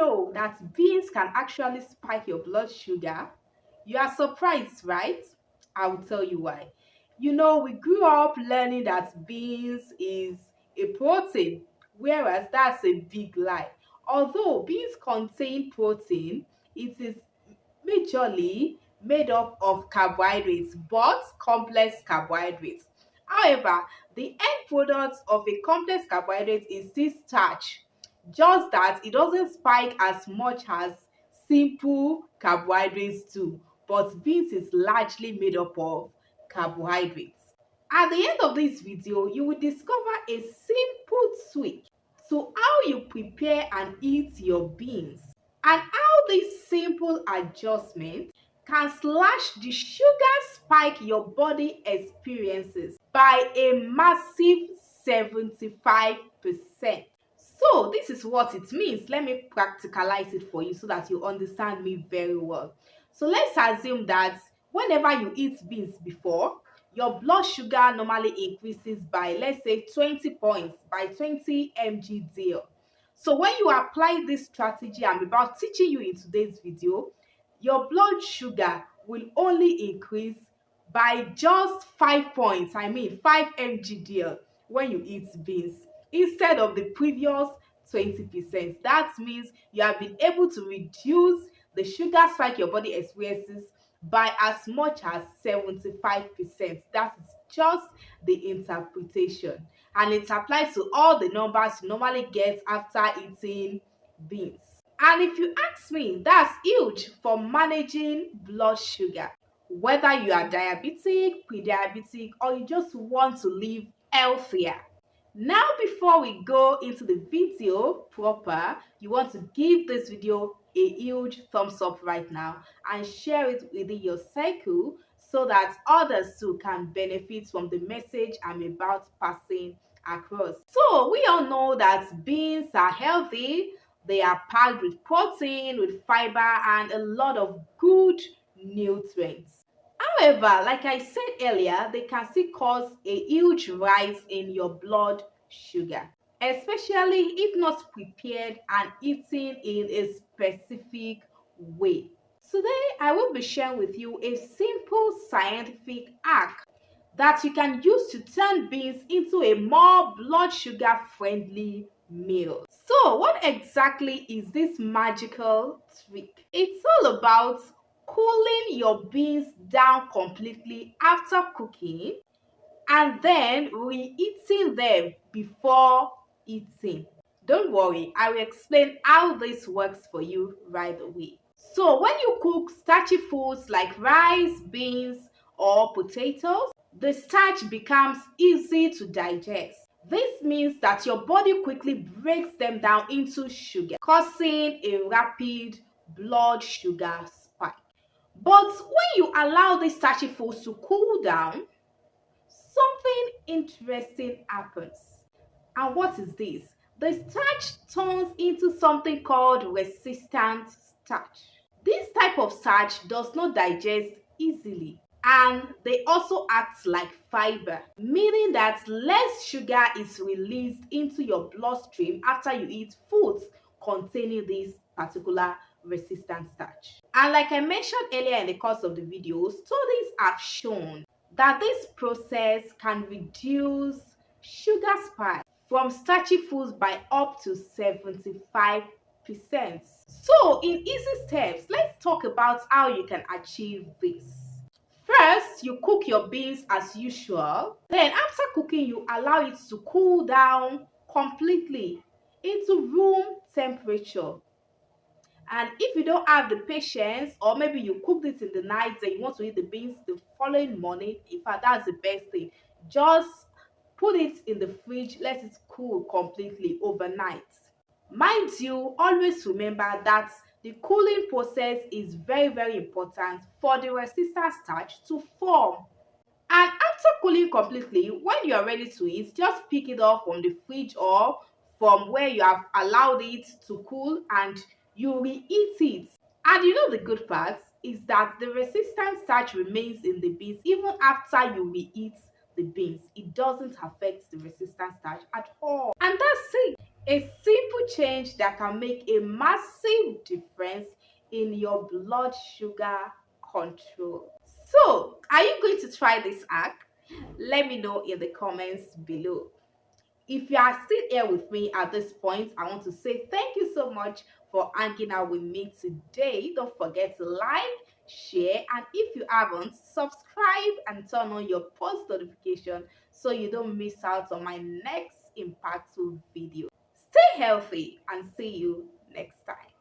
know that beans can actually spike your blood sugar? You are surprised, right? I will tell you why. We grew up learning that beans is a protein, whereas that's a big lie. Although beans contain protein, it is majorly made up of carbohydrates, but complex carbohydrates. However, the end product of a complex carbohydrate is still starch, just that it doesn't spike as much as simple carbohydrates do, but beans is largely made up of carbohydrates. At the end of this video, you will discover a simple tweak to how you prepare and eat your beans, and how this simple adjustment can slash the sugar spike your body experiences by a massive 75%. So this is what it means. Let me practicalize it for you so that you understand me very well. So let's assume that whenever you eat beans before, your blood sugar normally increases by, let's say, 20 points, by 20 mg/dl. So when you apply this strategy I'm about teaching you in today's video, your blood sugar will only increase by just 5 points, 5 mg/dl, when you eat beans instead of the previous 20%. That means you have been able to reduce the sugar spike your body experiences by as much as 75%. That is just the interpretation, and it applies to all the numbers you normally get after eating beans. And if you ask me, that's huge for managing blood sugar, whether you are diabetic, pre-diabetic, or you just want to live healthier. Now, before we go into the video proper, you want to give this video a huge thumbs up right now and share it within your circle so that others too can benefit from the message I'm about passing across. So we all know that beans are healthy. They are packed with protein, with fiber, and a lot of good nutrients. However, like I said earlier, they can still cause a huge rise in your blood sugar, especially if not prepared and eaten in a specific way. Today, I will be sharing with you a simple scientific hack that you can use to turn beans into a more blood sugar friendly meal. So, what exactly is this magical trick? It's all about cooling your beans down completely after cooking and then reheating them before eating. Don't worry, I will explain how this works for you right away. So when you cook starchy foods like rice, beans, or potatoes, the starch becomes easy to digest. This means that your body quickly breaks them down into sugar, causing a rapid blood sugar spike. But when you allow these starchy foods to cool down, something interesting happens. And what is this? The starch turns into something called resistant starch. This type of starch does not digest easily, and they also act like fiber, meaning that less sugar is released into your bloodstream after you eat foods containing this particular resistant starch. And like I mentioned earlier in the course of the video, studies have shown that this process can reduce sugar spike from starchy foods by up to 75%. So in easy steps, let's talk about how you can achieve this. First, you cook your beans as usual. Then after cooking, you allow it to cool down completely into room temperature. And if you don't have the patience, or maybe you cooked it in the night and you want to eat the beans the following morning, in fact, that's the best thing. Just put it in the fridge, let it cool completely overnight. Mind you, always remember that the cooling process is very, very important for the resistant starch to form. And after cooling completely, when you are ready to eat, just pick it up from the fridge or from where you have allowed it to cool, and you reheat it. And the good part is that the resistant starch remains in the beans even after you reheat the beans. It doesn't affect the resistant starch at all. And that's it. A simple change that can make a massive difference in your blood sugar control. So, are you going to try this hack? Let me know in the comments below. If you are still here with me at this point, I want to say thank you so much for hanging out with me today. Don't forget to like, share, and if you haven't, subscribe and turn on your post notification so you don't miss out on my next impactful video. Stay healthy and see you next time.